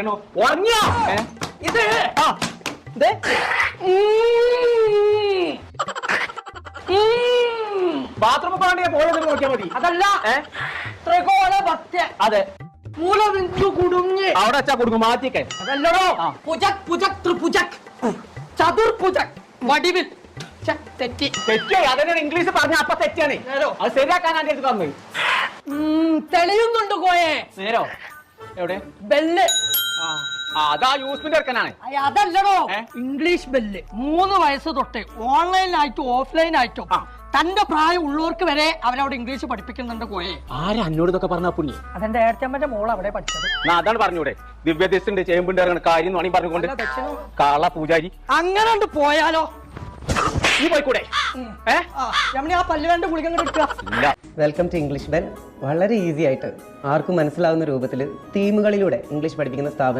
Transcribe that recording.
പറയണു ഉറങ്ങിയോ ഇത് ബാത്റൂമിൽ പോകണ്ടേ പോയത് നോക്കിയാൽ മതി അതല്ല ത്രികോണ ഭക്തി അതെ മൂലവിഞ്ചു കുടുങ്ങി അവിടെ വെച്ചാ കൊടുക്കും മാറ്റിക്കേ അതല്ലടോ പുജക് പുജക് ത്രിപുജക് ചതുർഭുജക് വടിവിൽ തെറ്റി തെറ്റോ അതെന്നോട് ഇംഗ്ലീഷ് പറഞ്ഞ അപ്പൊ തെറ്റാണ് അത് ശരിയാക്കാൻ എന്റെ അടുത്ത് തന്നു തെളിയുന്നുണ്ട് കോയെ നേരോ എവിടെ ബെല്ല് അതാ യൂസ്ഫിന്റെ ഇറക്കാനാണ് അതല്ലടോ ഇംഗ്ലീഷ് ബെല്ല് 3 വയസ്സ് തൊട്ട് ഓൺലൈനായിട്ടും ഓഫ്ലൈനായിട്ടും തന്റെ പ്രായം ഉള്ളവർക്ക് വരെ അവരവിടെ ഇംഗ്ലീഷ് പഠിപ്പിക്കുന്നുണ്ട് കോയെ ആരും അന്നോട് ഇതൊക്കെ പറഞ്ഞ പുണ്യ അതെന്റെ ഏട്ടമ്മന്റെ മോൾ അവിടെ പഠിച്ചത് അതാണ് പറഞ്ഞൂടെ ദിവ്യദേശുണ്ട് ചേമ്പുണ്ട് ഇറങ്ങണ കാര്യം വേണമെങ്കിൽ പറഞ്ഞുകൊണ്ട് കാള പൂജാരി അങ്ങനെ പോയാലോ നീ പോയിക്കൂടെ ആ പല്ലുവേണ്ട ഗുളിക എടുക്കുക. Welcome to English bell. വളരെ ഈസി ആയിട്ട് ആർക്കും മനസ്സിലാവുന്ന രൂപത്തിൽ തീമുകളിലൂടെ ഇംഗ്ലീഷ് പഠിപ്പിക്കുന്ന സ്ഥാപനം